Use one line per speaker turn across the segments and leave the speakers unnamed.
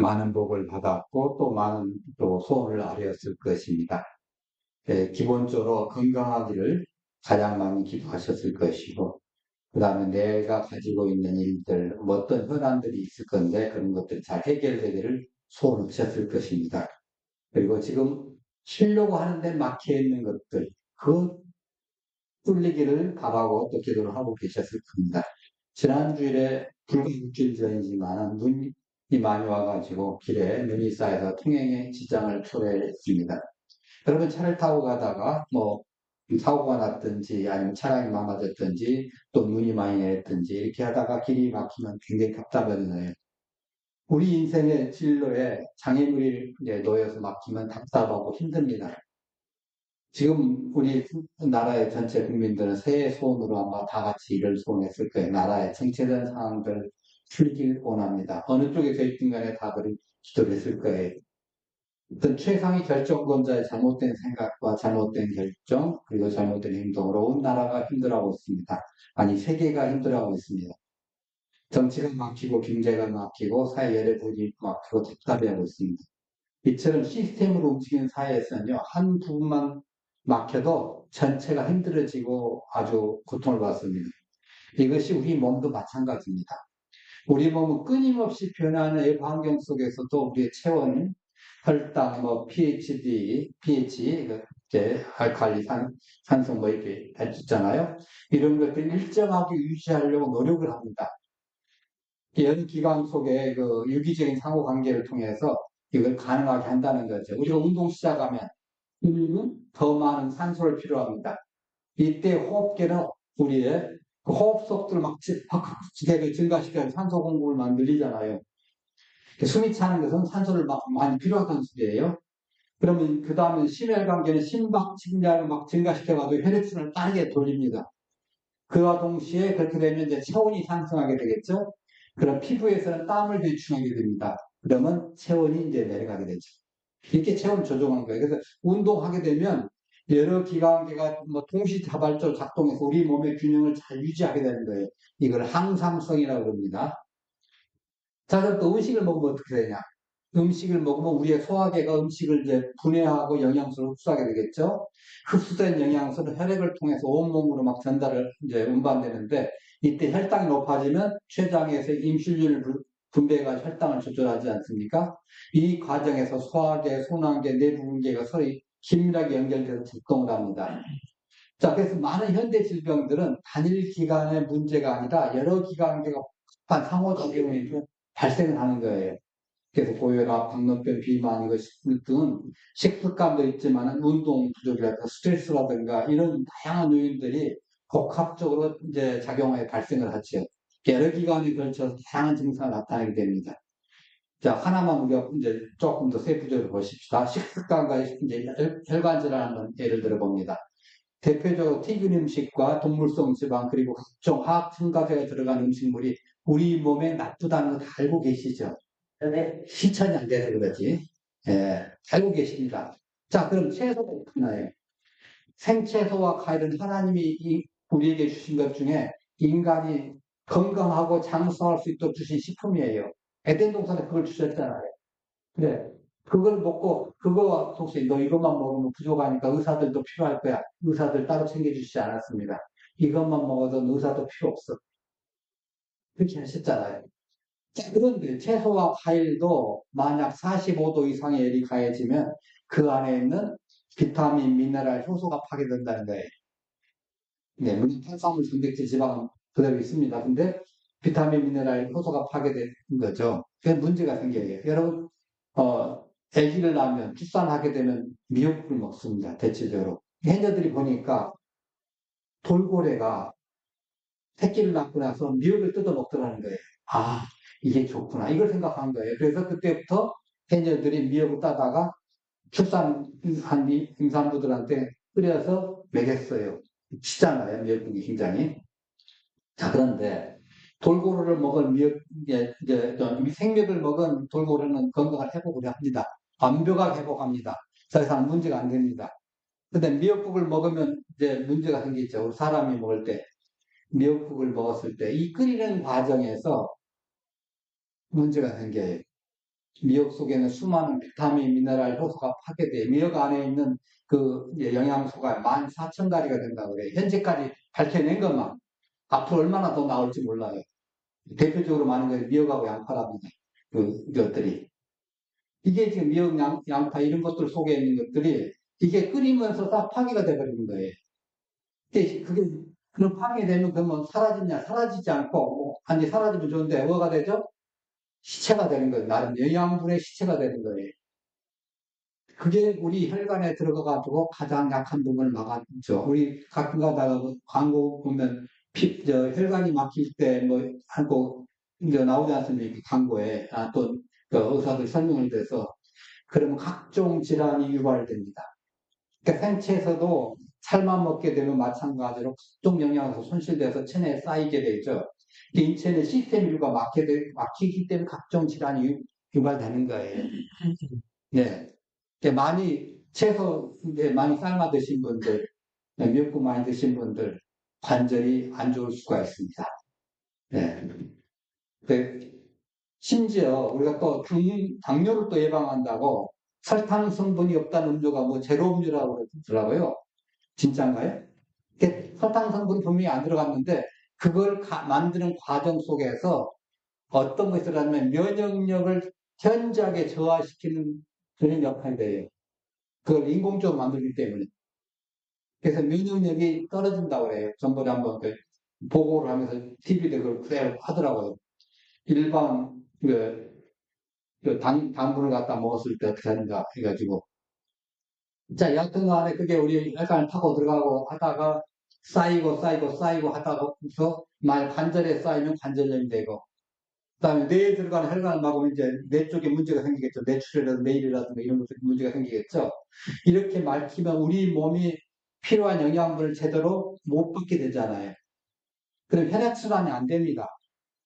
많은 복을 받았고 또 많은 또 소원을 아뢰었을 것입니다. 기본적으로 건강하기를 가장 많이 기도하셨을 것이고, 그 다음에 내가 가지고 있는 일들, 뭐 어떤 현안들이 있을 건데 그런 것들이 잘 해결되기를 소원하셨을 것입니다. 그리고 지금 쉬려고 하는데 막혀 있는 것들, 그 뚫리기를 바라고 또 기도를 하고 계셨을 겁니다. 지난주일에 불과 일주일 전이지만 눈이 많이 와가지고 길에 눈이 쌓여서 통행에 지장을 초래했습니다. 여러분 차를 타고 가다가 뭐 사고가 났든지 아니면 차량이 망가졌든지 또 눈이 많이 내렸든지 이렇게 하다가 길이 막히면 굉장히 답답하잖아요. 우리 인생의 진로에 장애물이 이제 놓여서 막히면 답답하고 힘듭니다. 지금 우리 나라의 전체 국민들은 새해 소원으로 아마 다 같이 이를 소원했을 거예요. 나라의 정체된 상황들 풀길 원합니다. 어느 쪽에서 있든 간에 다 그런 기도를 했을 거예요. 어떤 최상위 결정권자의 잘못된 생각과 잘못된 결정, 그리고 잘못된 행동으로 온 나라가 힘들어하고 있습니다. 아니, 세계가 힘들어하고 있습니다. 정치가 막히고, 경제가 막히고, 사회 여러분이 막히고, 답답해하고 있습니다. 이처럼 시스템으로 움직이는 사회에서는요, 한 부분만 막혀도 전체가 힘들어지고 아주 고통을 받습니다. 이것이 우리 몸도 마찬가지입니다. 우리 몸은 끊임없이 변하는 애 환경 속에서도 우리의 체온, 혈당, 뭐 pH, 이제 알칼리, 산소 뭐 이렇게 있잖아요. 이런 것들 일정하게 유지하려고 노력을 합니다. 연 기관 속에 그 유기적인 상호관계를 통해서 이걸 가능하게 한다는 거죠. 우리가 운동 시작하면 더 많은 산소를 필요합니다. 이때 호흡계는 우리의 그 호흡 속도를 막 증가시켜서 산소 공급을 막 늘리잖아요. 숨이 차는 것은 산소를 막 많이 필요하다는 소리예요. 그러면 그 다음에 심혈관계는 심박 증가를 막 증가시켜가지고 혈액순환을 빠르게 돌립니다. 그와 동시에 그렇게 되면 이제 체온이 상승하게 되겠죠. 그럼 피부에서는 땀을 배출하게 됩니다. 그러면 체온이 이제 내려가게 되죠. 이렇게 체온을 조정한 거예요. 그래서 운동하게 되면 여러 기관계가 뭐 동시다발적으로 작동해서 우리 몸의 균형을 잘 유지하게 되는 거예요. 이걸 항상성이라고 합니다. 자, 그럼 또 음식을 먹으면 어떻게 되냐? 음식을 먹으면 우리의 소화계가 음식을 이제 분해하고 영양소를 흡수하게 되겠죠? 흡수된 영양소는 혈액을 통해서 온몸으로 막 전달을 이제 운반되는데 이때 혈당이 높아지면 췌장에서 인슐린을 분배해가 혈당을 조절하지 않습니까? 이 과정에서 소화계, 손항계, 내부분계가 서로 긴밀하게 연결돼서 작동을 합니다. 자, 그래서 많은 현대 질병들은 단일 기관의 문제가 아니라 여러 기관계가 복합한 상호작용이 발생을 하는 거예요. 그래서 고혈압, 당뇨병, 비만 이거 등은 식습관도 있지만 운동 부족이라든가 스트레스라든가 이런 다양한 요인들이 복합적으로 이제 작용하여 발생을 하죠. 여러 기관에 걸쳐서 다양한 증상을 나타내게 됩니다. 자, 하나만 우리가 이제 조금 더 세부적으로 보십시다. 식습관과 이제 혈관 질환 한번 예를 들어 봅니다. 대표적으로 튀긴 음식과 동물성 지방 그리고 각종 화학 첨가제가 들어간 음식물이 우리 몸에 나쁘다는 거 다 알고 계시죠? 네. 실천이 안 돼서 그러지. 예, 알고 계십니다. 자, 그럼 채소가 있나요? 생채소와 과일은 하나님이 우리에게 주신 것 중에 인간이 건강하고 장수할 수 있도록 주신 식품이에요. 에덴 동산에 그걸 주셨잖아요. 그래. 그걸 먹고, 그거와 동시에 너 이것만 먹으면 부족하니까 의사들도 필요할 거야. 의사들 따로 챙겨주시지 않았습니다. 이것만 먹어도 의사도 필요 없어. 그렇게 하셨잖아요. 자, 그런데 채소와 과일도 만약 45도 이상의 열이 가해지면 그 안에 있는 비타민, 미네랄, 효소가 파괴된다는 거예요. 네, 물론 탄수화물, 단백질, 지방은 그대로 있습니다. 근데 비타민, 미네랄, 효소가 파괴된 거죠. 그게 문제가 생겨요. 여러분, 아기를 낳으면 출산하게 되면 미역국을 먹습니다. 대체적으로. 해녀들이 보니까 돌고래가 새끼를 낳고 나서 미역을 뜯어 먹더라는 거예요. 아, 이게 좋구나. 이걸 생각한 거예요. 그래서 그때부터 해녀들이 미역을 따다가 출산한 임산부들한테 끓여서 먹였어요. 치잖아요. 미역국이 굉장히. 자, 그런데 돌고래를 먹은 생맥을 먹은 돌고래는 건강을 회복을 합니다. 완벽하게 회복합니다. 더 이상 문제가 안 됩니다. 근데 미역국을 먹으면 이제 문제가 생기죠. 사람이 먹을 때. 미역국을 먹었을 때 이 끓이는 과정에서 문제가 생겨요. 미역 속에는 수많은 비타민, 미네랄, 효소가 파괴돼 미역 안에 있는 그 영양소가 14,000가지가 된다고 그래요. 현재까지 밝혀낸 것만. 앞으로 얼마나 더 나올지 몰라요. 대표적으로 많은 것이 미역하고 양파랍니다. 이것들이. 이게 지금 미역, 양파 이런 것들 속에 있는 것들이 이게 끓이면서 다 파괴가 돼버리는 거예요. 그게 그런 파괴되면 그러면 사라지냐? 사라지지 않고, 아니, 사라지면 좋은데, 뭐가 되죠? 시체가 되는 거예요. 나름 영양분의 시체가 되는 거예요. 그게 우리 혈관에 들어가가지고 가장 약한 부분을 막아주죠. 우리 가끔 가다가 광고 보면 혈관이 막힐 때 뭐, 하고, 이제 나오지 않습니까? 광고에. 또, 그 의사들 설명을 돼서. 그러면 각종 질환이 유발됩니다. 그러니까 생체에서도 살만 먹게 되면 마찬가지로 각종 영양소 손실돼서 체내에 쌓이게 되죠. 인체는 시스템 일부가 막히기 때문에 각종 질환이 유발되는 거예요. 네. 많이 채소 많이 삶아 드신 분들, 미역국 많이 드신 분들 관절이 안 좋을 수가 있습니다. 네. 심지어 우리가 또 당뇨를 또 예방한다고 설탕 성분이 없다는 음료가 뭐 제로 음료라고 그러더라고요. 진짜인가요? 설탕 성분이 분명히 안 들어갔는데 그걸 만드는 과정 속에서 어떤 것이 들어가면 면역력을 현저하게 저하시키는 그런 역할이 돼요. 그걸 인공적으로 만들기 때문에. 그래서 면역력이 떨어진다고 그래요. 전번에 한번 보고를 하면서 TV에 그걸 그대로 하더라고요. 일반 당분을 갖다 먹었을 때 어떻게 하는가 해가지고. 자, 여하튼 간에 그게 우리 혈관을 타고 들어가고 하다가 쌓이고 하다가서 만약 관절에 쌓이면 관절염이 되고, 그 다음에 뇌에 들어가는 혈관을 막으면 이제 뇌 쪽에 문제가 생기겠죠. 뇌출혈이라든가 뇌일이라든가 이런 것들이 문제가 생기겠죠. 이렇게 막히면 우리 몸이 필요한 영양분을 제대로 못 받게 되잖아요. 그럼 혈액순환이 안 됩니다.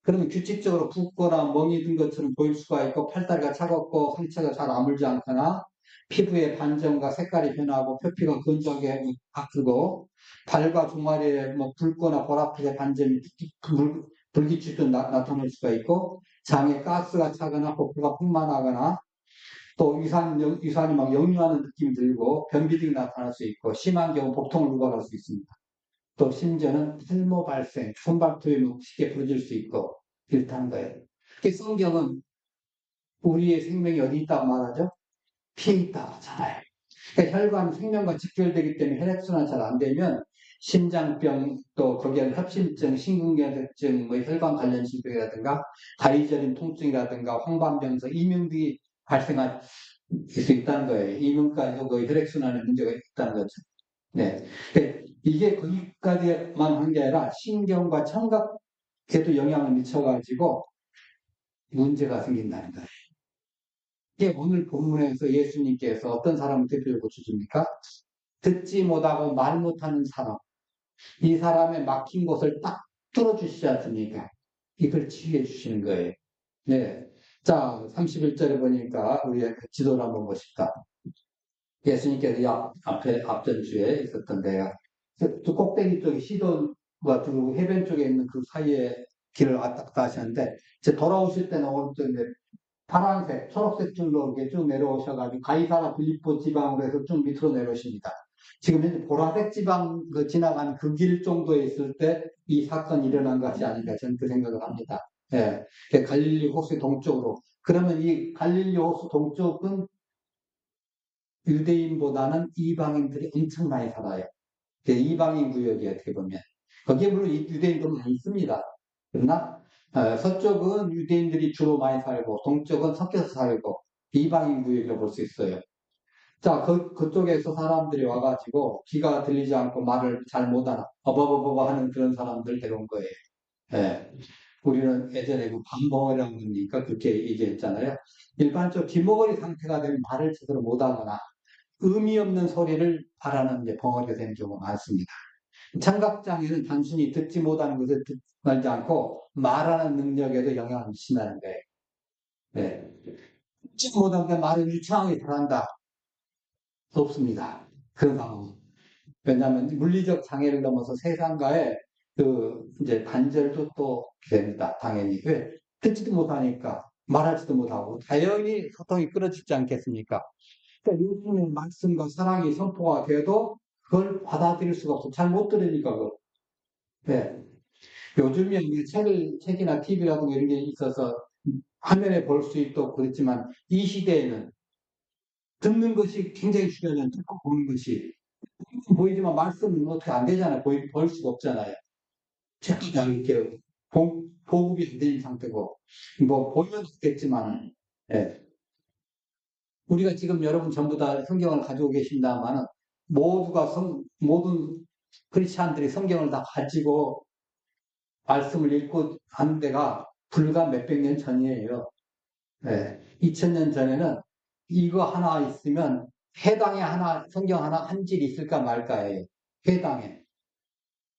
그러면 규칙적으로 붓거나 멍이 든 것처럼 보일 수가 있고 팔다리가 차갑고 상체가 잘 아물지 않거나 피부의 반점과 색깔이 변하고 표피가 건조하게 바뀌고 발과 종아리에 뭐 붉거나 보라색의 반점이 불규칙도 나타날 수가 있고 장에 가스가 차거나 복부가 풍만하거나 또 유산이 막 역류하는 느낌이 들고 변비 등이 나타날 수 있고 심한 경우 복통을 유발할 수 있습니다. 또 심지어는 탈모 발생, 손발톱이 쉽게 부러질 수 있고 이렇다는 거예요. 성경은 우리의 생명이 어디 있다고 말하죠? 피에 있다고 하잖아요. 그러니까 혈관 생명과 직결되기 때문에 혈액순환 잘 안 되면 심장병 또 거기에 협심증, 심근경색증, 뭐 혈관 관련 질병이라든가 다리저림 통증이라든가 황반변성, 이명 등이 발생할 수 있다는 거예요. 이명까지도 그 혈액순환에 문제가 있다는 거죠. 네. 이게 거기까지만 한 게 아니라 신경과 청각에도 영향을 미쳐가지고 문제가 생긴다는 거예요. 이게 오늘 본문에서 예수님께서 어떤 사람을 대표적으로 주십니까? 듣지 못하고 말 못하는 사람. 이 사람의 막힌 곳을 딱 뚫어주시지 않습니까? 이걸 치유해 주시는 거예요. 네. 자, 31절에 보니까 우리의 지도를 한번 보십시다. 예수님께서 앞전 주에 있었던 데가 그 꼭대기 쪽에 시돈과 두 해변 쪽에 있는 그 사이에 길을 왔다 갔다 하셨는데 이제 돌아오실 때는 오른쪽 이제 파란색, 초록색 줄로 이렇게 쭉 내려오셔가지고 가이사라 빌립보 지방으로 해서 쭉 밑으로 내려오십니다. 지금 현재 보라색 지방 지나가는 그 길 정도에 있을 때 이 사건이 일어난 것이 아닌가 저는 그 생각을 합니다. 예. 갈릴리 호수 동쪽으로. 그러면 이 갈릴리 호수 동쪽은 유대인보다는 이방인들이 엄청 많이 살아요. 이방인 구역이 어떻게 보면. 거기에 물론 유대인도 많이 있습니다. 그러나 서쪽은 유대인들이 주로 많이 살고 동쪽은 섞여서 살고 이방인 구역이라고 볼 수 있어요. 자, 그쪽에서 사람들이 와가지고 귀가 들리지 않고 말을 잘 못하나 어버버버 하는 그런 사람들 데려온 거예요. 예. 우리는 예전에 그 반벙어리라고 하니까 그렇게 얘기했잖아요. 일반적으로 귀머거리 상태가 되면 말을 제대로 못하거나 의미 없는 소리를 바라는 이제 벙어리가 되는 경우가 많습니다. 청각장애는 단순히 듣지 못하는 것을 듣지 않고 말하는 능력에도 영향을 미친다는 거예요. 네. 듣지 못하는데 말을 유창하게 잘한다. 없습니다. 그런 상황. 왜냐하면 물리적 장애를 넘어서 세상과의 이제 단절도 또 됩니다. 당연히. 왜? 듣지도 못하니까. 말하지도 못하고 당연히 소통이 끊어지지 않겠습니까? 그러니까 예수님의 말씀과 사랑이 선포가 돼도 그걸 받아들일 수가 없어. 잘 못 들으니까 그걸. 네. 요즘에 이제 책이나 TV라든가 이런 게 있어서 화면에 볼 수 있도록 그렇지만 이 시대에는 듣는 것이 굉장히 중요하잖아요. 듣고 보는 것이. 보이지만 말씀은 어떻게 안 되잖아요. 볼 수가 없잖아요. 책도 다 이렇게 보급이 안 된 상태고. 뭐 보면 좋겠지만, 예. 우리가 지금 여러분 전부 다 성경을 가지고 계신다마는 모든 크리스찬들이 성경을 다 가지고 말씀을 읽고 하는 데가 불과 몇백 년 전이에요. 네. 2000년 전에는 이거 하나 있으면 해당에 하나, 성경 하나 한 질 있을까 말까에 해당에.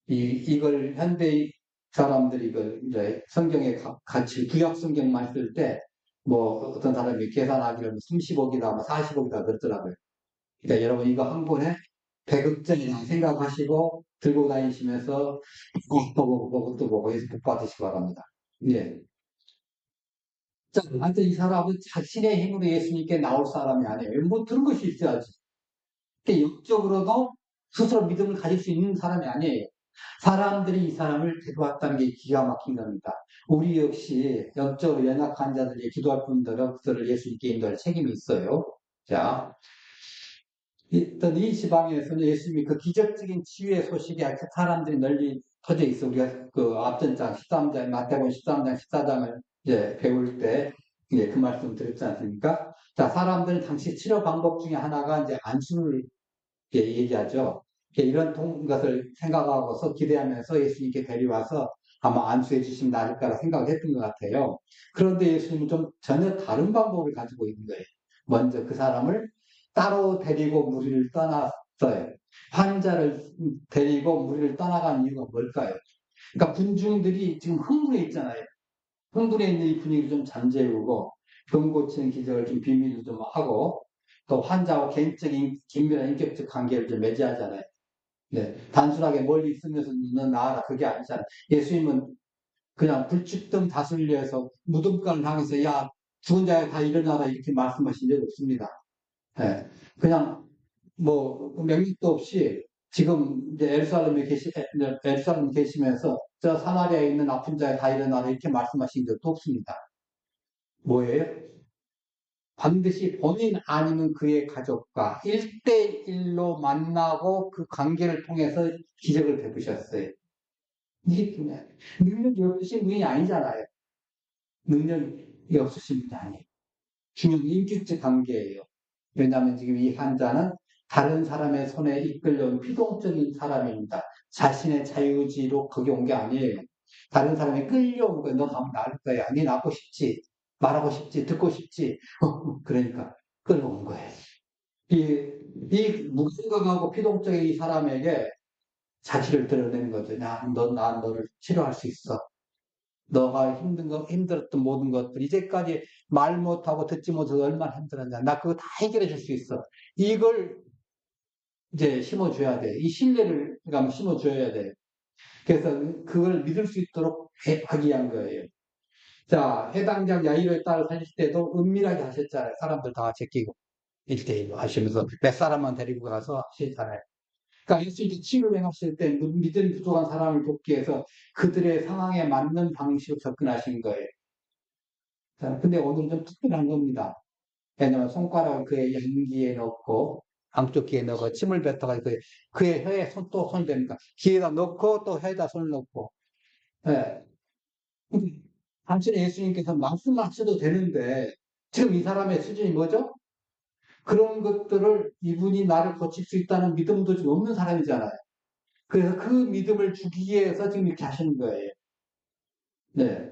이걸 현대 사람들이 이걸 이제 성경에 같이 구약 성경만 쓸 때 뭐 어떤 사람이 계산하기를 30억이다, 뭐 40억이다 그러더라고요. 그러니까 여러분 이거 한 권에 100억짜리 생각하시고 들고 다니시면서 그것도 보고 해서 복 받으시기 바랍니다. 예. 자, 하여튼 이 사람은 자신의 힘으로 예수님께 나올 사람이 아니에요. 뭐 들은 것이 있어야지. 그러니까 영적으로도 스스로 믿음을 가질 수 있는 사람이 아니에요. 사람들이 이 사람을 데려왔다는 게 기가 막힌 겁니다. 우리 역시 영적으로 연약한 자들이 기도할 분들은 그들을 예수님께 인도할 책임이 있어요. 자, 일단 이 지방에서는 예수님이 그 기적적인 치유의 소식이 사람들이 널리 퍼져 있어. 우리가 그 앞전 장 13장, 마태복음 13장, 14장을 이제 배울 때, 예, 그 말씀 드렸지 않습니까? 자, 사람들은 당시 치료 방법 중에 하나가 이제 안수를 얘기하죠. 이런 것을 생각하고서 기대하면서 예수님께 데려와서 아마 안수해 주시면 나을 거라 생각했던 것 같아요. 그런데 예수님은 좀 전혀 다른 방법을 가지고 있는 거예요. 먼저 그 사람을 따로 데리고 무리를 떠났어요. 환자를 데리고 무리를 떠나간 이유가 뭘까요? 그러니까 군중들이 지금 흥분해 있잖아요. 흥분해 있는 이 분위기를 좀 잠재우고 병 고치는 기적을 좀 비밀로 좀 하고 또 환자와 개인적인 긴밀한 인격적 관계를 좀 맺어야하잖아요. 네. 단순하게 멀리 있으면서 너 나아라 그게 아니잖아요. 예수님은 그냥 불축등 다슬려서 무덤가를 향해서 야 죽은 자가 다 일어나라 이렇게 말씀하신 적 없습니다. 네. 그냥 뭐 명령도 없이 지금 이제 에루살렘에 계시면서 저 사마리아에 있는 아픈 자가 다 일어나라 이렇게 말씀하신 적도 없습니다. 뭐예요? 반드시 본인 아니면 그의 가족과 1대1로 만나고 그 관계를 통해서 기적을 베푸셨어요. 이게 중요해요. 능력이 없으신 분이 아니잖아요. 능력이 없으신 분이 아니에요. 중요한 인격적 관계예요. 왜냐하면 지금 이 환자는 다른 사람의 손에 이끌려온 피동적인 사람입니다. 자신의 자유의지로 거기 온 게 아니에요. 다른 사람이 끌려온 거예요. 너 가면 나을 거야. 니 낳고 싶지. 말하고 싶지. 듣고 싶지. 그러니까 끌어온 거예요. 이 무생각하고 피동적인 이 사람에게 자취를 드러내는 거죠. 난 너를 치료할 수 있어. 너가 힘들었던 모든 것들, 이제까지 말 못하고 듣지 못해서 얼마나 힘들었냐. 나 그거 다 해결해 줄 수 있어. 이걸 이제 심어줘야 돼. 이 신뢰를 심어줘야 돼. 그래서 그걸 믿을 수 있도록 하기 위한 거예요. 자, 해당장 야이로의 딸을 살릴 때도 은밀하게 하셨잖아요. 사람들 다 제끼고. 1대1로 하시면서 몇 사람만 데리고 가서 하시잖아요. 그러니까 예수님이 치유를 행하실 때 믿음 부족한 사람을 돕기 위해서 그들의 상황에 맞는 방식으로 접근하신 거예요. 자, 근데 오늘 좀 특별한 겁니다. 왜냐면 손가락을 그의 양귀에 넣고 양쪽 귀에 넣고 침을 뱉어가지고 그의 혀에 또 손을 대니까 귀에다 넣고 또 혀에다 손을 넣고. 예. 단순히 예수님께서 말씀하셔도 되는데 지금 이 사람의 수준이 뭐죠? 그런 것들을 이분이 나를 고칠 수 있다는 믿음도 좀 없는 사람이잖아요. 그래서 그 믿음을 주기 위해서 지금 이렇게 하시는 거예요. 네.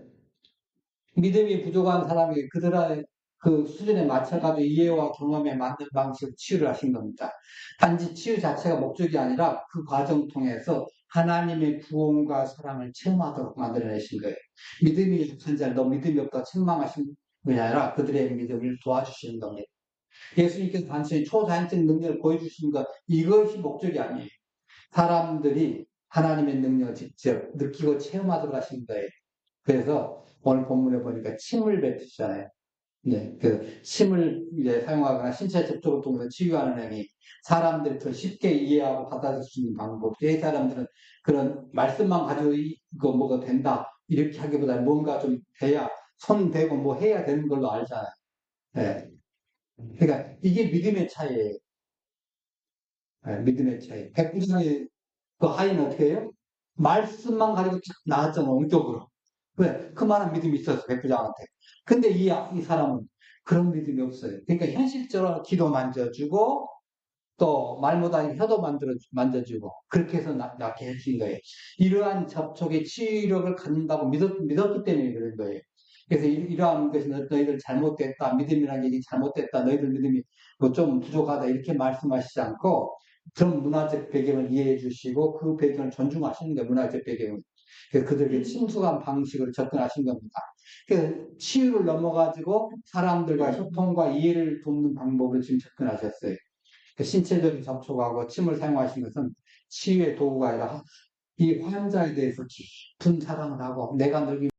믿음이 부족한 사람에게 그들의 그 수준에 맞춰가지고 이해와 경험에 맞는 방식으로 치유를 하신 겁니다. 단지 치유 자체가 목적이 아니라 그 과정 통해서 하나님의 구원과 사랑을 체험하도록 만들어내신 거예요. 믿음이 약한 자를 너 믿음이 없다 책망하신 것이 아니라 그들의 믿음을 도와주시는 겁니다. 예수님께서 단순히 초자연적 능력을 보여주시는 것 이것이 목적이 아니에요. 사람들이 하나님의 능력을 직접 느끼고 체험하도록 하신 거예요. 그래서 오늘 본문에 보니까 침을 뱉으시잖아요. 네, 그 침을 이제 사용하거나 신체 접촉을 통해서 치유하는 행위, 사람들이 더 쉽게 이해하고 받아들일 수 있는 방법. 이 사람들은 그런 말씀만 가지고 이거 뭐가 된다 이렇게 하기보다 뭔가 좀 돼야 손 대고 뭐 해야 되는 걸로 알잖아요. 네. 그러니까 이게 믿음의 차이예요. 네, 믿음의 차이. 백부장의 그 하인은 어떻게 해요? 말씀만 가지고 쫙 나왔잖아, 영적으로. 왜? 그만한 믿음이 있었어, 백부장한테. 근데 이 사람은 그런 믿음이 없어요. 그러니까 현실적으로 기도 만져주고, 또 말 못하니 혀도 만져주고, 그렇게 해서 낫게 해준 거예요. 이러한 접촉의 치유력을 갖는다고 믿었기 때문에 그런 거예요. 그래서 이러한 것이 너희들 잘못됐다, 믿음이라는 얘기 잘못됐다, 너희들 믿음이 뭐 좀 부족하다, 이렇게 말씀하시지 않고, 그런 문화적 배경을 이해해 주시고, 그 배경을 존중하시는 거예요, 문화적 배경을. 그들에게 친숙한 방식으로 접근하신 겁니다. 치유를 넘어가지고 사람들과 소통과 이해를 돕는 방법으로 지금 접근하셨어요. 신체적인 접촉하고 침을 사용하신 것은 치유의 도구가 아니라 이 환자에 대해서 깊은 사랑을 하고 내가 늘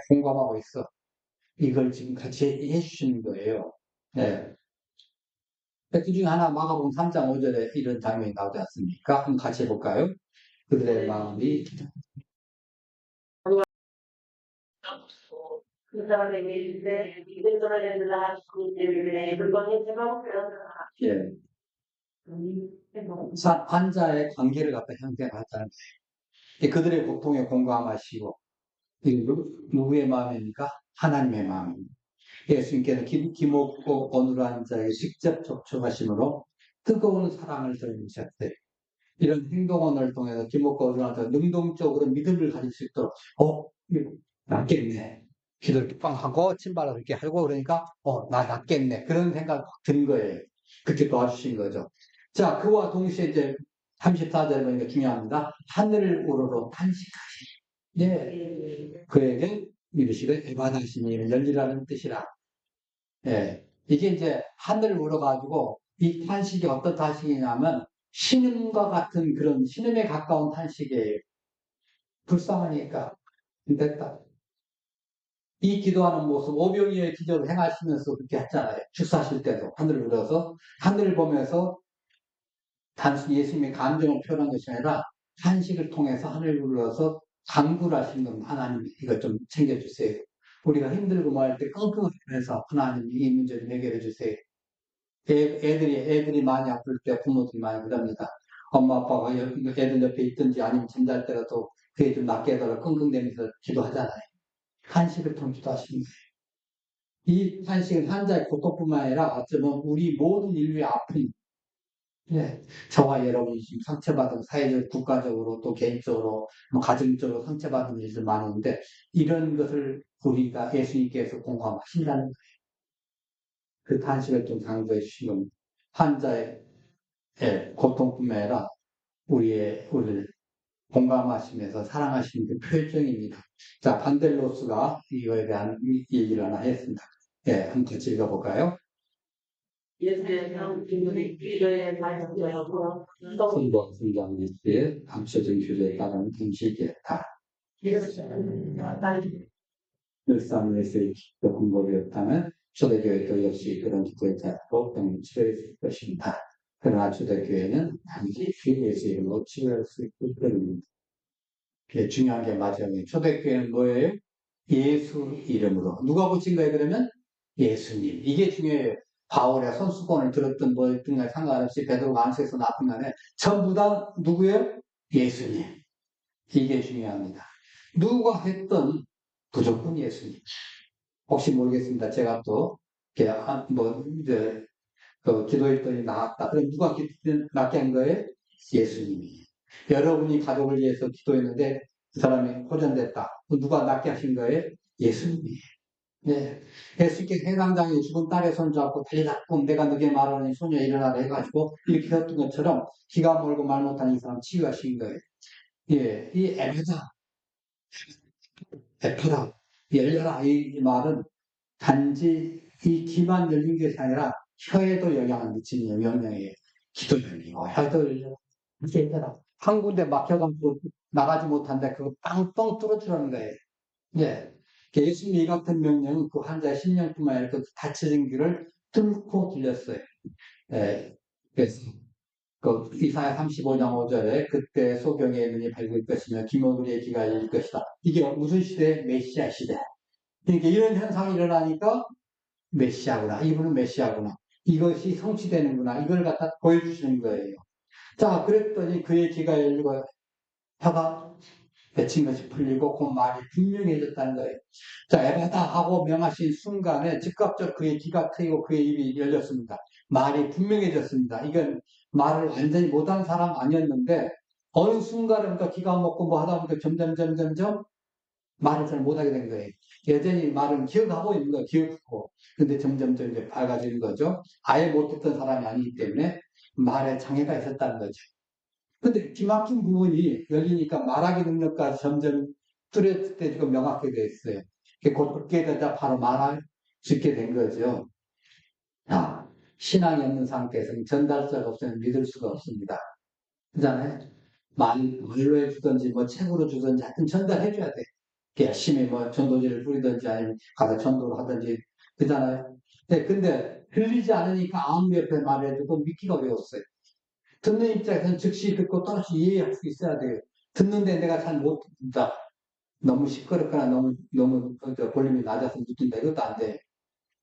공감하고 있어. 이걸 지금 같이 해주시는 거예요. 네. 그 중에 하나 마가복음 3장 5절에 이런 장면이 나오지 않습니까? 한번 같이 해볼까요? 그들의 마음이 예. 환자의 관계를 갖다 형성하자는 거예요. 그들의 고통에 공감하시고 누구의 마음입니까? 하나님의 마음입니다. 예수님께서 기목고 어눌한 자에게 직접 접촉하심으로 뜨거운 사랑을 드리셨어요. 이런 행동원을 통해서 기목고 어눌한 자가 능동적으로 믿음을 가질 수 있도록 이거 낫겠네. 기도 이렇게 빵 하고 침발을 이렇게 하고 그러니까 나 낫겠네. 그런 생각 든 거예요. 그렇게 도와주신 거죠. 자, 그와 동시에 이제 34절에 보니까 중요합니다. 하늘을 우러러 탄식하시. 예. 그에게 이르시되 에바다시니 열리라는 뜻이라. 예. 이게 이제 하늘을 우러가지고 이 탄식이 어떤 탄식이냐면 신음과 같은 그런 신음에 가까운 탄식이에요. 불쌍하니까 됐다. 이 기도하는 모습, 오병이어의 기적을 행하시면서 그렇게 했잖아요. 축사하실 때도 하늘을 우러서 하늘을 보면서 단순히 예수님의 감정을 표현한 것이 아니라 탄식을 통해서 하늘을 우러서 간구를 하시는 겁니다. 하나님 이것 좀 챙겨주세요. 우리가 힘들고 뭐 할 때 끙끙하면서 하나님 이 문제 좀 해결해 주세요. 애들이 많이 아플 때 부모들이 많이 그럽니다. 엄마 아빠가 애들 옆에 있든지 아니면 잠잘 때라도 그게 좀 낫게 해달라 끙끙대면서 기도하잖아요. 탄식을 통해 기도하시는 거예요. 이 탄식은 환자의 고통뿐만 아니라 어쩌면 우리 모든 인류의 아픔, 예, 저와 여러분이 지금 상처받은 사회적, 국가적으로 또 개인적으로, 뭐 가정적으로 상처받은 일들 많은데 이런 것을 우리가 예수님께서 공감하신다는 거예요. 그 탄식을 좀 강조해 주신 겁니다. 환자의 고통뿐만 아니라 우리를 공감하시면서 사랑하시는 그 표정입니다. 자, 반델로스가 이거에 대한 얘기를 하나 했습니다. 예, 한번 같이 읽어볼까요? 선거 성장의 감춰진 규제에 따른 방식이었다. 일상에서의 기도 방법이었다면 초대교회도 역시 그런 기도에 따르고 병을 치료했을 것입니다. 그러나 초대교회는 단지 예수 이름으로 치료할 수 있기 때문입니다. 중요한 게 마지막에 초대교회는 뭐예요? 예수 이름으로. 누가 고친 거예요, 그러면? 예수님. 이게 중요해요. 바울의 손수건을 들었던 뭐였든 간에 상관없이 베드로가 안수에서 나쁜 간에 전부 다 누구예요? 예수님. 이게 중요합니다. 누가 했던 무조건 예수님. 혹시 모르겠습니다. 제가 또 이제 기도했더니 나았다. 그럼 누가 낫게 한 거예요? 예수님이. 여러분이 가족을 위해서 기도했는데 그 사람이 호전됐다. 누가 낫게 하신 거예요? 예수님이. 네. 예수님께 해당장에 죽은 딸의 손잡고 달려다꿈 내가 너게 말하니 소녀 일어나라 해가지고 이렇게 했던 것처럼 기가 멀고 말 못하는 이 사람 치유하신 거예요. 예, 이 에페다, 열려라 이 말은 단지 이 귀만 열린 것이 아니라 혀에도 영향을 미치는 명령이에요. 기도 열리고 혀도 열려라. 이렇게 해라. 한 군데 막혀가지고 나가지 못한데 그거 빵빵 뚫어주라는 거예요. 예. 예수님이 이 같은 명령은 그 환자의 심령뿐만 아니라 그 닫혀진 길을 뚫고 들렸어요. 예. 그래서 그 이사야 35장 5절에 그때 소경의 눈이 밝을 것이며 기머구리의 귀가 열릴 것이다. 이게 무슨 시대? 메시아 시대. 그러니까 이런 현상이 일어나니까 메시아구나. 이분은 메시아구나. 이것이 성취되는구나. 이걸 갖다 보여주시는 거예요. 자, 그랬더니 그의 귀가 열리고 혀가 맺힌 것이 풀리고 그 말이 분명해졌다는 거예요. 자, 에바다 하고 명하신 순간에 즉각적으로 그의 귀가 트이고 그의 입이 열렸습니다. 말이 분명해졌습니다. 이건 말을 완전히 못한 사람 아니었는데 어느 순간부터 기가 먹고 뭐 하다 보니까 점점 말을 잘 못하게 된 거예요. 여전히 말은 기억하고 있는 거예요. 기억하고. 근데 점점 이제 밝아지는 거죠. 아예 못했던 사람이 아니기 때문에 말에 장애가 있었다는 거죠. 근데 기막힌 부분이 열리니까 말하기 능력까지 점점 뚜렷해지고 명확하게 됐어요. 곧 그렇게 되자 바로 말할 수 있게 된 거죠. 아, 신앙이 없는 상태에서는 전달자가 없으면 믿을 수가 없습니다. 그잖아요. 말로 해주든지 뭐 책으로 주든지 하여튼 전달해줘야 돼. 열심히 뭐 전도지를 부리든지 아니면 가서 전도를 하든지 그잖아요. 네, 근데 들리지 않으니까 아무 옆에 말해줘도 믿기가 어려웠어요. 듣는 입장에서는 즉시 듣고 또다시 이해할 수 있어야 돼요. 듣는데 내가 잘 못 듣는다. 너무 시끄럽거나 너무 볼륨이 낮아서 못 듣는다. 이것도 안 돼.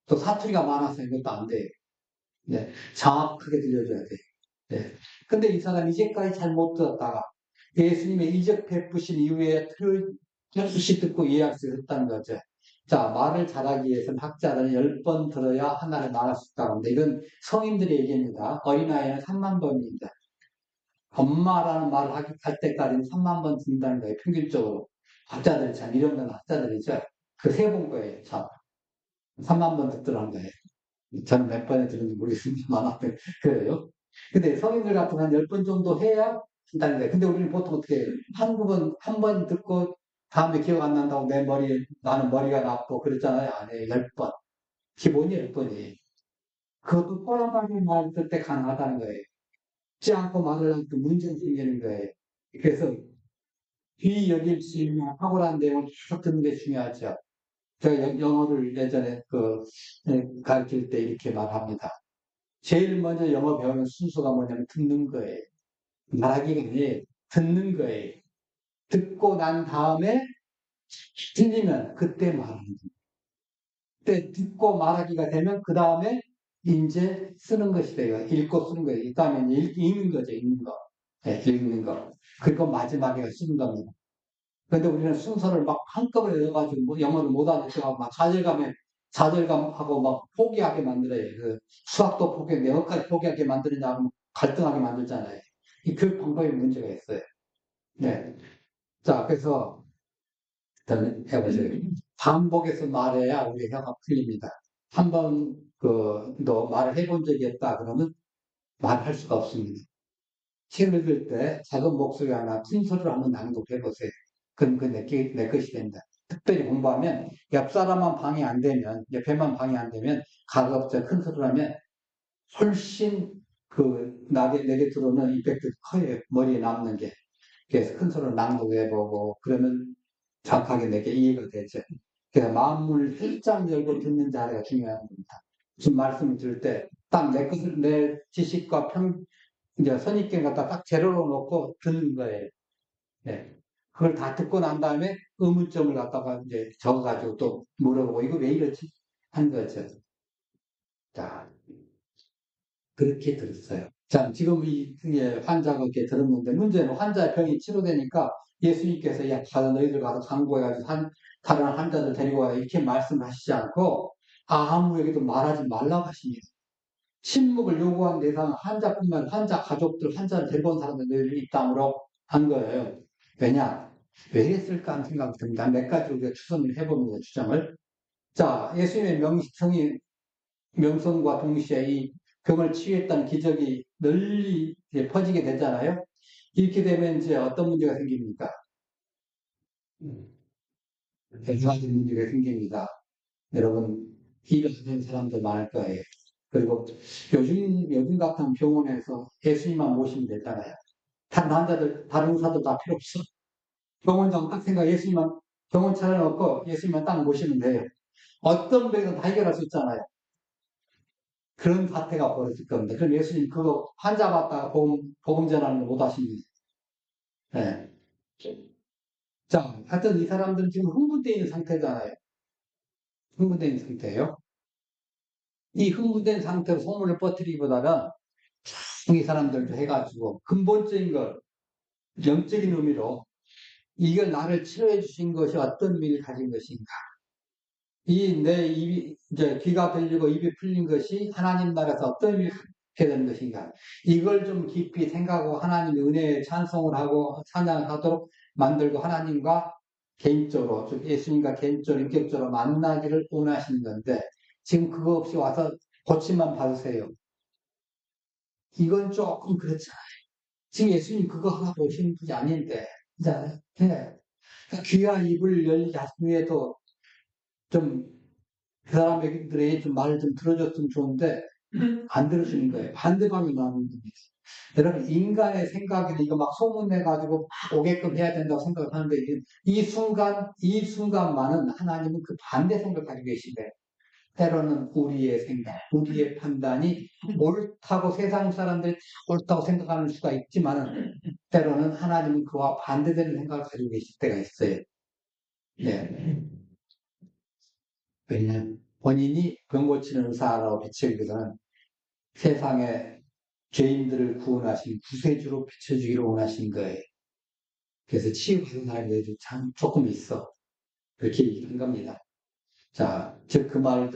또 사투리가 많아서 이것도 안 돼. 네, 정확하게 들려줘야 돼. 네. 근데 이 사람이 이제까지 잘 못 들었다가 예수님의 이적 베푸신 이후에 틀시 듣고 이해할 수 있었다는 거죠. 자, 말을 잘하기 위해서는 학자들은 10번 들어야 하나를 말할 수 있다고 합니다. 이건 성인들의 얘기입니다. 어린아이는 3만 번입니다. 엄마라는 말을 할 때까지는 3만 번 듣는다는 거예요. 평균적으로. 학자들이 참 이름난 학자들이죠. 그 세 본 거예요. 참. 3만 번 듣더라는 거예요. 저는 몇 번에 들은지 모르겠습니다만, 아무튼 그래요. 근데 성인들 같은 한 10번 정도 해야 한다는 거예요. 근데 우리는 보통 어떻게 해요? 한 번 듣고 다음에 기억 안 난다고 나는 머리가 나쁘고 그랬잖아요. 안 해요. 10번. 기본이 10번이에요. 그것도 또렷하게 말할 때 가능하다는 거예요. 듣지 않고 말을 하니까 문제가 생기는 거예요. 그래서 귀 여길 수 있는 탁월한 내용을 계속 듣는 게 중요하죠. 제가 영어를 예전에 가르칠 때 이렇게 말합니다. 제일 먼저 영어 배우는 순서가 뭐냐면 듣는 거예요. 말하기가 아니에요. 듣는 거예요. 듣고 난 다음에 들리면 그때 말하는 거예요. 그때 듣고 말하기가 되면 그 다음에 이제 쓰는 것이 돼요. 읽고 쓰는 거예요. 이 다음에 읽는 거죠. 읽는 거. 네, 읽는 거. 그리고 마지막에 쓰는 겁니다. 근데 우리는 순서를 막 한꺼번에 넣어가지고 뭐 영어를 못 알아듣고 막 좌절감하고 막 포기하게 만들어요. 그 수학도 포기하게, 영어까지 포기하게 만드느냐 하면 갈등하게 만들잖아요. 이 교육 방법에 문제가 있어요. 네. 자, 그래서 일단 해보세요. 반복해서 말해야 우리 혀가 풀립니다. 한 번, 너 말을 해본 적이 없다 그러면 말할 수가 없습니다. 책 읽을 때 작은 목소리 하나 큰 소리로 한번 낭독해보세요. 그럼 내 것이 된다. 특별히 공부하면 옆 사람만 방해 안 되면, 옆에만 방해 안 되면 가급적 큰 소리로 하면 훨씬 내게 들어오는 이펙트 커요. 머리에 남는 게. 그래서 큰 소리로 낭독해보고 그러면 정확하게 내게 이해가 되죠. 그래서 마음을 활짝 열고 듣는 자세가 중요한 겁니다. 무슨 말씀을 들을 때 딱 내 지식과 이제 선입견 갖다 딱 재료로 놓고 듣는 거예요. 네. 그걸 다 듣고 난 다음에 의문점을 갖다가 이제 적어가지고 또 물어보고 이거 왜 이렇지? 한 거죠. 자, 그렇게 들었어요. 자, 지금 환자가 이렇게 들었는데 문제는 환자의 병이 치료되니까 예수님께서 야, 가서 너희들 가서 강구해가지고 다른 환자들 데리고 와라 이렇게 말씀하시지 않고 아무에게도 말하지 말라고 하십니다. 침묵을 요구한 대상은 환자뿐만 환자 가족들, 환자를 데리고 온 사람들 이 땅으로 한 거예요. 왜냐? 왜 했을까 하는 생각이 듭니다. 몇 가지 우리가 추선을 해봅니다. 주장을. 자, 예수님의 명성과 동시에 이 병을 치유했다는 기적이 널리 퍼지게 되잖아요. 이렇게 되면 이제 어떤 문제가 생깁니까? 여러 가지 문제가 생깁니다. 여러분, 일을 하는 사람들 많을 거예요. 그리고 요즘 같은 병원에서 예수님만 모시면 되잖아요. 다른 환자들, 다른 의사들 다 필요 없어. 병원장 딱 생각, 예수님만, 병원 차려놓고 예수님만 딱 모시면 돼요. 어떤 병이든 다 해결할 수 있잖아요. 그런 사태가 벌어질 겁니다. 그럼 예수님 그거 환자 받다가 복음 전하는 거 못 하십니다. 네. 자, 하여튼 이 사람들은 지금 흥분되어 있는 상태잖아요. 흥분되어 있는 상태예요. 이 흥분된 상태로 소문을 퍼뜨리기보다는 이 사람들도 해가지고 근본적인 걸 영적인 의미로 이걸 나를 치료해 주신 것이 어떤 의미를 가진 것인가. 이 내 입이 이제 귀가 들리고 입이 풀린 것이 하나님 나라에서 어떤 의미를 갖게 되는 것인가. 이걸 좀 깊이 생각하고 하나님의 은혜에 찬송을 하고 찬양을 하도록 만들고 하나님과 개인적으로, 즉 예수님과 개인적으로 인격적으로 만나기를 원하시는 건데 지금 그거 없이 와서 고침만 받으세요. 이건 조금 그렇잖아요. 지금 예수님 그거 하나 보시는 분이 아닌데, 그잖아요. 네. 귀와 입을 열리게 하신 후에도 좀 그 사람들이 좀 말을 좀 들어줬으면 좋은데 안 들어주는 거예요. 반대방이 나오는 겁니다. 여러분 인간의 생각에는 이거 막 소문내가지고 막 오게끔 해야 된다고 생각을 하는데 이 순간만은 하나님은 그 반대 생각을 가지고 계시대요. 때로는 우리의 생각, 우리의 판단이 옳다고 세상 사람들이 옳다고 생각하는 수가 있지만 때로는 하나님은 그와 반대되는 생각을 가지고 계실 때가 있어요. 네. 왜냐하면 본인이 병 고치는 의사라고 비춰지거든 세상에 죄인들을 구원하신 구세주로 비춰주기를 원하신 거예요. 그래서 치유받은 사람들이 참 조금 있어. 그렇게 얘기한 겁니다. 자, 즉 그 말을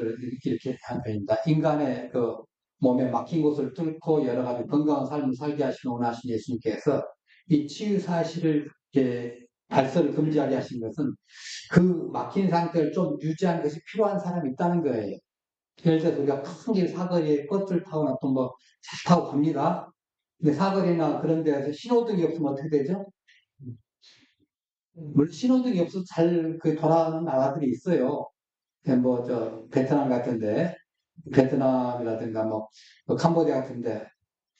이렇게 한 편입니다. 인간의 그 몸에 막힌 곳을 뚫고 여러 가지 건강한 삶을 살게 하시는 원하신 예수님께서 이 치유 사실을 이렇게 발설을 금지하게 하신 것은 그 막힌 상태를 좀 유지하는 것이 필요한 사람이 있다는 거예요. 예를 들어서 우리가 큰 길 사거리에 버스를 타거나 또 뭐 차 타고 갑니다. 근데 사거리나 그런 데에서 신호등이 없으면 어떻게 되죠? 물론 신호등이 없어서 잘 돌아가는 나라들이 있어요. 뭐, 베트남 같은데, 베트남이라든가 뭐 캄보디아 같은데,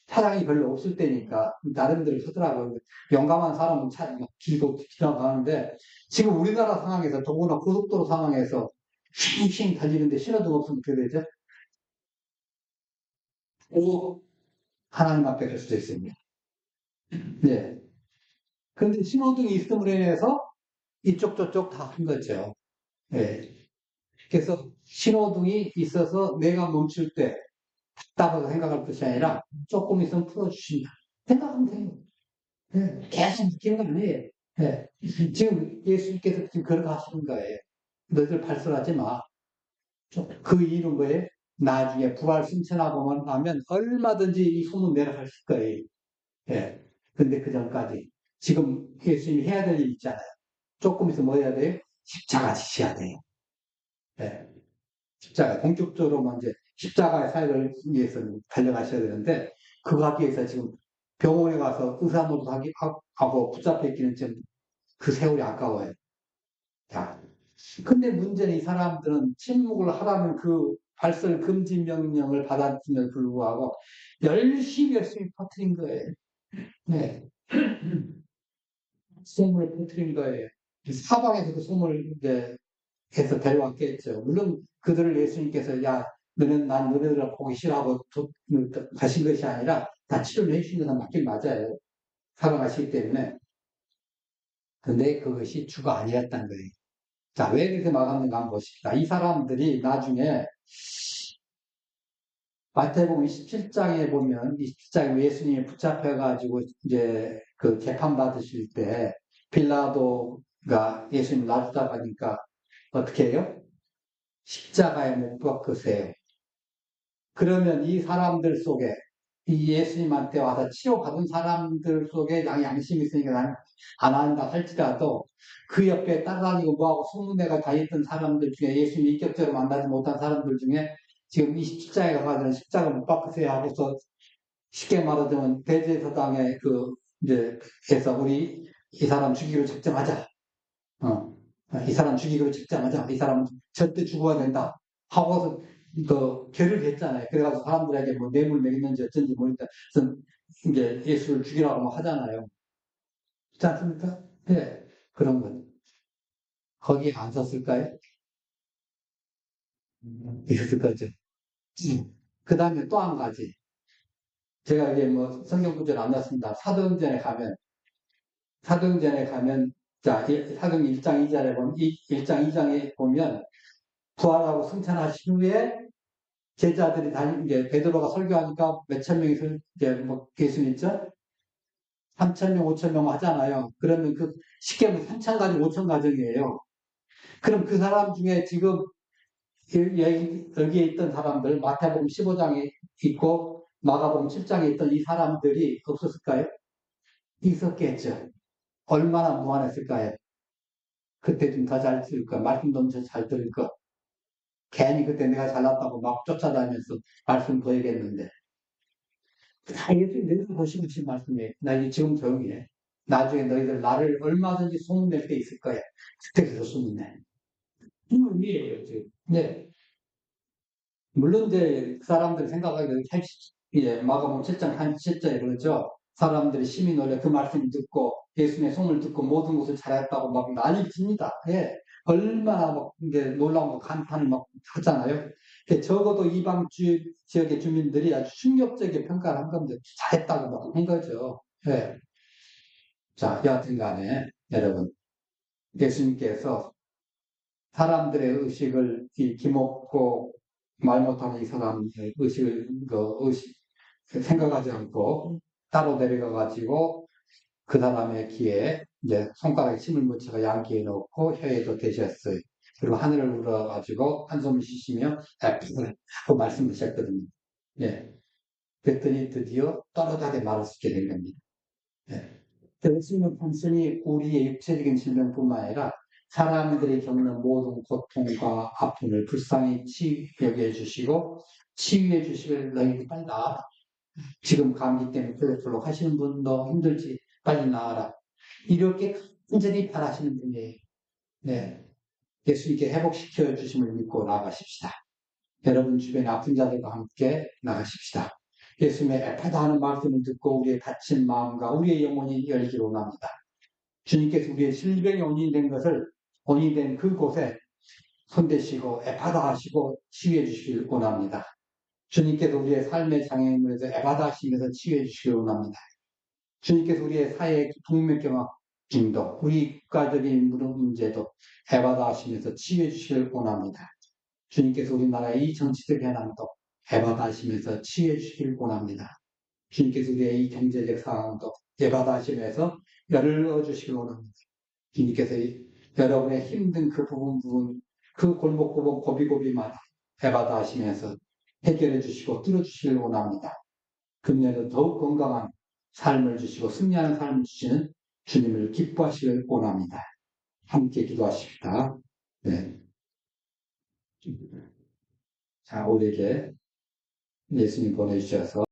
차량이 별로 없을 때니까, 나름대로 서더라고요. 용감한 사람은 길도 지나가는데, 지금 우리나라 상황에서, 더구나 고속도로 상황에서, 싱싱 달리는데 신호등 없으면 어떻게 되죠? 오, 하나님 앞에 갈 수도 있습니다. 네. 그런데 신호등이 있음으로 인해서 이쪽 저쪽 다 한 거죠. 네. 그래서 신호등이 있어서 내가 멈출 때 답답하게 생각할 것이 아니라 조금 있으면 풀어주신다. 생각하면 돼요. 네. 계속 느끼는 거 아니에요. 네. 지금 예수님께서 지금 그렇게 하시는 거예요. 너희들 발설하지 마. 그 이유는 뭐예요? 나중에 부활 승천하고 나면 얼마든지 이 소문 내려갈 거예요. 예. 근데 그 전까지 지금 예수님이 해야 될 일 있잖아요. 조금 있으면 뭐 해야 돼요? 십자가 지셔야 돼요. 예. 십자가, 본격적으로 먼저 십자가의 사역을 위해서 달려가셔야 되는데, 그거 하기 위해서 지금 병원에 가서 의사 노릇하고 붙잡혀 있기는 좀 그 세월이 아까워요. 자. 근데 문제는 이 사람들은 침묵을 하라는 그 발설 금지 명령을 받았음에도 불구하고 열심히 퍼뜨린 거예요. 네. 소문을 퍼뜨린 거예요. 사방에서 그 소문을 이제 해서 데려왔겠죠. 물론 그들을 예수님께서 난 너네들을 보기 싫어하고 가신 것이 아니라 다 치료를 해주신 것은 맞긴 맞아요. 살아가시기 때문에. 근데 그것이 주가 아니었다는 거예요. 자, 왜 그렇게 막았는가 한번 보십시다. 이 사람들이 나중에 마태복음 27장에 보면 27장에 예수님이 붙잡혀가지고 이제 그 재판 받으실 때 빌라도가 예수님 놔주다 보니까 어떻게 해요? 십자가에 못 박으세요. 그러면 이 사람들 속에 이 예수님한테 와서 치료받은 사람들 속에 양심이 있으니까 나는 안 한다 할지라도 그 옆에 따라다니고 뭐하고 소문내가 다녔던 사람들 중에 예수님 인격적으로 만나지 못한 사람들 중에 지금 이 십자가에 가가지고 십자가 못 박으세요 하고서 쉽게 말하자면 대제사장의 이제 해서 우리 이 사람 죽이기로 작정하자. 이 사람 죽이기로 작정하자. 이 사람 절대 죽어야 된다. 하고서 결의를 했잖아요. 그래가지고 사람들에게 뭐 뇌물 먹였는지 어쩐지 모르겠다. 그래서 이제 예수를 죽이라고 막 하잖아요. 그렇지 않습니까? 네. 그런 것. 거기 안 썼을까요? 있었을 거죠. 그 다음에 또 한 가지. 제가 이제 뭐 성경 구절을 안 넣었습니다. 사도행전에 가면, 자, 사도행 1장 2절에 보면, 1장 2장에 보면, 부활하고 승천하신 후에 제자들이 이제 베드로가 설교하니까 몇천 명이 이제 뭐 예수 믿죠? 3천 명, 5천 명 하잖아요. 그러면 그 쉽게 보면 3천 가정, 5천 가정이에요. 그럼 그 사람 중에 지금 여기에 있던 사람들, 마태복음 15장에 있고 마가복음 7장에 있던 이 사람들이 없었을까요? 있었겠죠. 얼마나 무한했을까요? 그때 좀 더 잘 들을 거, 말씀 좀 더 잘 들을 거. 괜히 그때 내가 잘났다고 막 쫓아다니면서 말씀 보이겠는데. 다 예수님 보시고 신 말씀이에요. 나 이제 지금 조용히 해. 나중에 너희들 나를 얼마든지 소문낼 때 있을 거야. 그때부터 소문내. 이에요 지금. 네. 물론 이제 그 사람들이 생각하기로 이제 마가복음 7장 한 7절에 그러죠. 사람들이 심히 놀래 그 말씀을 듣고 예수님의 소문을 듣고 모든 것을 잘했다고 막 난리를 칩니다. 예. 얼마나 막 이제 놀라운 거 감탄을 막 하잖아요. 적어도 이방 지역의 주민들이 아주 충격적인 평가를 한 겁니다. 잘했다고 막 한 거죠. 예. 자, 여하튼 간에 여러분 예수님께서 사람들의 의식을 기먹고 말 못하는 이 사람의 생각하지 않고 따로 데려가가지고 그 사람의 귀에 이제 손가락에 침을 묻혀서 양귀에 넣고 혀에도 대셨어요. 그리고 하늘을 울어가지고 한숨을 쉬시며 하고 말씀을 하셨거든요. 예. 그랬더니 드디어 떨어지게 말할 수 있게 된 겁니다. 예. 예수님은 단순히 우리의 육체적인 질병뿐만 아니라 사람들이 겪는 모든 고통과 아픔을 불쌍히 여겨 주시고 치유해 주시길 너희들 빨리 나아라. 지금 감기 때문에 플럭플럭 하시는 분도 힘들지 빨리 나아라. 이렇게 간절히 바라시는 분이에요. 네. 예수님께 회복시켜 주심을 믿고 나아가십시다. 여러분 주변에 아픈 자들과 함께 나가십시다. 예수님의 에파다 하는 말씀을 듣고 우리의 다친 마음과 우리의 영혼이 열기를 원합니다. 주님께서 우리의 질병의 원인이 된 그곳에 손대시고 에파다 하시고 치유해 주시길 원합니다. 주님께서 우리의 삶의 장애물에서 에파다 하시면서 치유해 주시길 원합니다. 주님께서 우리의 사회 동맥경화증도 우리 국가적인 문제도 에파다 하시면서 치유해 주시길 원합니다. 주님께서 우리나라의 이 정치적 현안도 에파다 하시면서 치유해 주시길 원합니다. 주님께서 우리의 이 경제적 상황도 에파다 하시면서 열어 주시길 원합니다. 주님께서 여러분의 힘든 그 부분, 그 골목골목 고비고비만 해바다 하시면서 해결해 주시고 뚫어주시길 원합니다. 금년에도 더욱 건강한 삶을 주시고 승리하는 삶을 주시는 주님을 기뻐하시길 원합니다. 함께 기도하십시다. 네. 자, 우리에게 예수님 보내주셔서